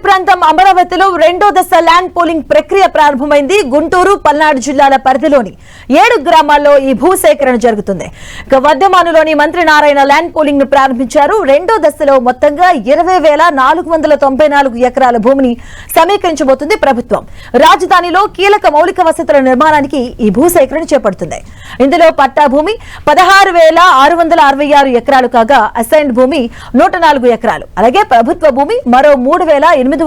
ప్రాంతం అమరావతిలో రెండో దశ ల్యాండ్ పోలింగ్ ప్రక్రియ ప్రారంభమైంది. గుంటూరు, పల్నాడు జిల్లాల పరిధిలోని 7 గ్రామాల్లో ఈ భూసేకరణ జరుగుతుంది. ఇక వర్ధమానులోని మంత్రి నారాయణ ల్యాండ్ పోలింగ్ ను ప్రారంభించారు. రెండో దశలో మొత్తంగా 20,494 ఎకరాల భూమిని సమీకరించబోతుంది ప్రభుత్వం. రాజధానిలో కీలక మౌలిక వసతుల నిర్మాణానికి ఈ భూసేకరణ చేపడుతుంది. ఇందులో పట్టా భూమి 16,666 ఎకరాలు కాగా అసైన్డ్ భూమి 104 ఎకరాలు, అలాగే ప్రభుత్వ భూమి మరో 3,828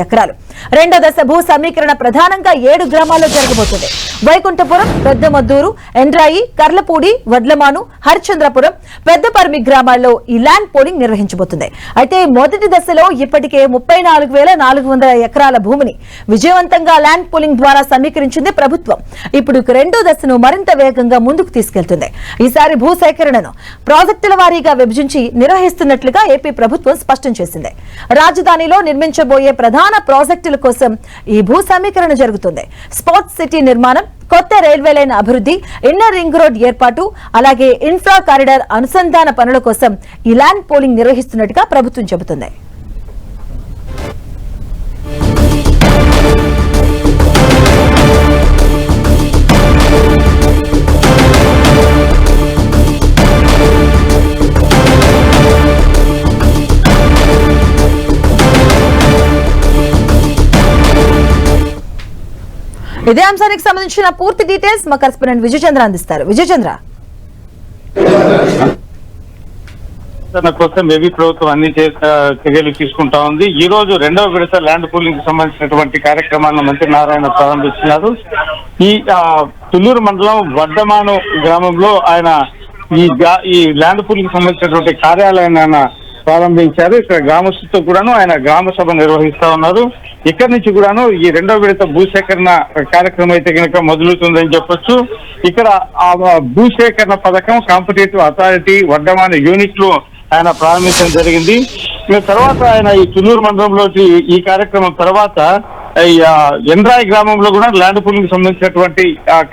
ఎకరాలు. రెండో దశ భూ సమీకరణ ప్రధానంగా 7 గ్రామాల్లో జరగబోతుంది. వైకుంఠపురం, పెద్దమద్దూరు, ఎండ్రాయి, కర్లపూడి, వడ్లమాను, హరిచంద్రపురం, పెద్దపర్మి గ్రామాల్లో ఈ ల్యాండ్ పోలింగ్ నిర్వహించబోతుంది. అయితే మొదటి దశలో ఇప్పటికే 34,400 ఎకరాల భూమిని విజయవంతంగా ల్యాండ్ పోలింగ్ ద్వారా సమీకరించింది ప్రభుత్వం. ఇప్పుడు రెండో దశను మరింత వేగంగా ముందుకు తీసుకెళ్తుంది. ఈసారి భూసేకరణను ప్రాజెక్టుల వారీగా విభజించి నిర్వహిస్తున్నట్లుగా ఏపీ ప్రభుత్వం స్పష్టం చేసింది. రాజధానిలో నిర్మించబోయే ప్రధాన ప్రాజెక్టుల కోసం ఈ భూ సమీకరణ జరుగుతుంది. స్పోర్ట్స్ సిటీ నిర్మాణం, కొత్త రైల్వే లైన్ అభివృద్ధి, ఇన్నర్ రింగ్ రోడ్ ఏర్పాటు, అలాగే ఇన్ఫ్రా కారిడార్ అనుసంధాన పనుల కోసం ఈ ల్యాండ్ పోలింగ్ నిర్వహిస్తున్నట్టుగా ప్రభుత్వం చెబుతుంది. ఇదే అంశానికి సంబంధించిన పూర్తి డీటెయిల్స్ మా కరెస్పాండెంట్ విజయచంద్ర అందిస్తారు. విజయచంద్ర, కోసం ఏపీ ప్రభుత్వం అన్ని చర్యలు తీసుకుంటా ఉంది. ఈ రోజు రెండవ విడత ల్యాండ్ పూలింగ్ కి సంబంధించినటువంటి కార్యక్రమాలను మంత్రి నారాయణ ప్రారంభిస్తున్నారు. ఈ తుళ్లూరు మండలం వర్ధమాను గ్రామంలో ఆయన ఈ ల్యాండ్ పూలింగ్ కి సంబంధించినటువంటి కార్యాలయాన్ని ఆయన ప్రారంభించారు. ఇక్కడ గ్రామస్తులతో కూడాను ఆయన గ్రామ సభ నిర్వహిస్తా ఉన్నారు. ఇక్కడి నుంచి కూడాను ఈ రెండవ విడత భూసేకరణ కార్యక్రమం అయితే కనుక మొదలుతుందని చెప్పొచ్చు. ఇక్కడ ఆ భూసేకరణ పథకం కాంపిటేటివ్ అథారిటీ వర్ధమాన యూనిట్ లో ఆయన ప్రారంభించడం జరిగింది. తర్వాత ఆయన ఈ తుళ్లూరు మండలంలో ఈ కార్యక్రమం తర్వాత ఎండ్రాయి గ్రామంలో కూడా ల్యాండ్ పూలింగ్ సంబంధించినటువంటి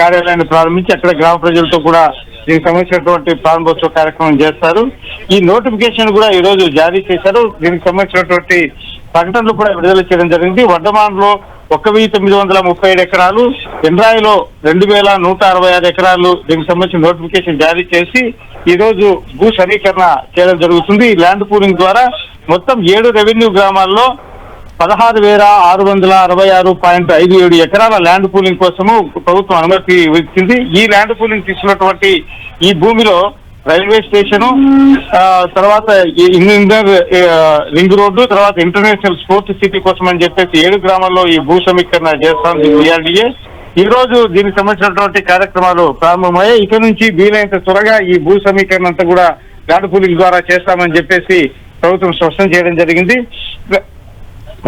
కార్యాలయాన్ని ప్రారంభించి అక్కడ గ్రామ ప్రజలతో కూడా దీనికి సంబంధించినటువంటి ప్రారంభోత్సవ కార్యక్రమం చేస్తారు. ఈ నోటిఫికేషన్ కూడా ఈ రోజు జారీ చేశారు. దీనికి సంబంధించినటువంటి ప్రకటనలు కూడా విడుదల చేయడం జరిగింది. వర్ధమాన్లో 1,937 ఎకరాలు, ఎండ్రాయిలో 2,166 ఎకరాలు దీనికి సంబంధించిన నోటిఫికేషన్ జారీ చేసి ఈ రోజు భూ సమీకరణ చేయడం జరుగుతుంది. ఈ ల్యాండ్ పూలింగ్ ద్వారా మొత్తం 7 రెవెన్యూ గ్రామాల్లో 16,666.57 ఎకరాల ల్యాండ్ పూలింగ్ కోసము ప్రభుత్వం అనుమతి ఇచ్చింది. ఈ ల్యాండ్ పూలింగ్ తీసుకున్నటువంటి ఈ భూమిలో రైల్వే స్టేషను, తర్వాత ఇన్నర్ రింగ్ రోడ్డు, తర్వాత ఇంటర్నేషనల్ స్పోర్ట్స్ సిటీ కోసం అని చెప్పేసి 7 గ్రామాల్లో ఈ భూ సమీకరణ చేస్తాంది సిఆర్డీఏ. ఈ రోజు దీనికి సంబంధించినటువంటి కార్యక్రమాలు ప్రారంభమయ్యాయి. ఇక నుంచి వీలైనంత త్వరగా ఈ భూ సమీకరణ అంతా కూడా ల్యాండ్ పూలింగ్ ద్వారా చేస్తామని చెప్పేసి ప్రభుత్వం స్పష్టం చేయడం జరిగింది.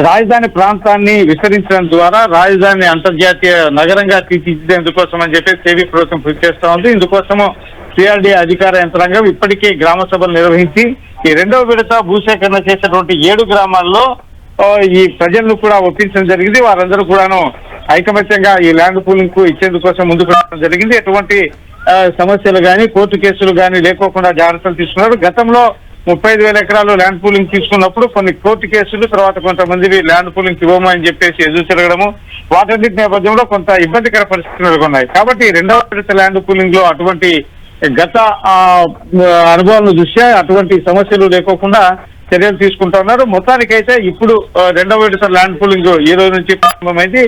రాజధాని ప్రాంతాన్ని విస్తరించడం ద్వారా రాజధాని అంతర్జాతీయ నగరంగా తీర్చిదిద్దేందుకోసం అని చెప్పేసి ఏపీ ప్రభుత్వం కృషి చేస్తా ఉంది. ఇందుకోసము సిఆర్డీ అధికార యంత్రాంగం ఇప్పటికే గ్రామ సభలు నిర్వహించి ఈ రెండవ విడత భూసేకరణ చేసినటువంటి 7 గ్రామాల్లో ఈ ప్రజలను కూడా ఒప్పించడం జరిగింది. వారందరూ కూడాను ఐకమత్యంగా ఈ ల్యాండ్ పూలింగ్ కు ఇచ్చేందుకోసం ముందుకు రావడం జరిగింది. ఎటువంటి సమస్యలు కానీ కోర్టు కేసులు కానీ లేకోకుండా జాగ్రత్తలు తీసుకున్నారు. గతంలో 35,000 ఎకరాలు ల్యాండ్ పూలింగ్ తీసుకున్నప్పుడు కొన్ని కోర్టు కేసులు, తర్వాత కొంతమంది ల్యాండ్ పూలింగ్ ఇవ్వమని చెప్పేసి ఎదురు తిరగడము, వాటన్నిటి నేపథ్యంలో కొంత ఇబ్బందికర పరిస్థితులు నెలకొన్నాయి. కాబట్టి రెండవ విడత ల్యాండ్ పూలింగ్ లో అటువంటి గత అనుభవాల దృష్ట్యా అటువంటి సమస్యలు లేకోకుండా చర్యలు తీసుకుంటా ఉన్నారు. మొత్తానికైతే ఇప్పుడు రెండవ విడత ల్యాండ్ పూలింగ్ ఈ రోజు నుంచి ప్రారంభమైంది.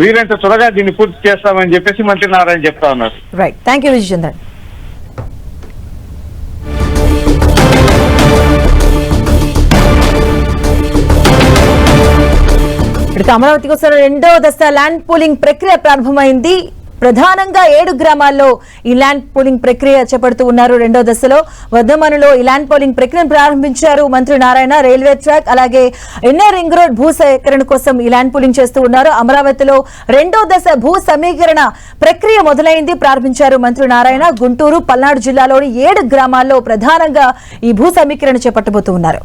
వీలైనంత త్వరగా దీన్ని పూర్తి చేస్తామని చెప్పేసి మంత్రి నారాయణ చెప్తా ఉన్నారు. Right, thank you Vijayachandra. Amaravati కోసం రెండో దశ ల్యాండ్ పూలింగ్ ప్రక్రియ ప్రారంభమైంది. ప్రధానంగా 7 గ్రామాల్లో ఈ ల్యాండ్ పోలింగ్ ప్రక్రియ చేపడుతూ ఉన్నారు. రెండో దశలో వర్ధమానులో ఈ ల్యాండ్ పోలింగ్ ప్రక్రియను ప్రారంభించారు మంత్రి నారాయణ. రైల్వే ట్రాక్, అలాగే ఇన్నర్ రింగ్ రోడ్ భూ సేకరణ కోసం ఈ ల్యాండ్ పోలింగ్ చేస్తూ ఉన్నారు. అమరావతిలో రెండో దశ భూ సమీకరణ ప్రక్రియ మొదలైంది, ప్రారంభించారు మంత్రి నారాయణ. గుంటూరు, పల్నాడు జిల్లాలోని 7 గ్రామాల్లో ప్రధానంగా ఈ భూ సమీకరణ చేపట్టబోతూ ఉన్నారు.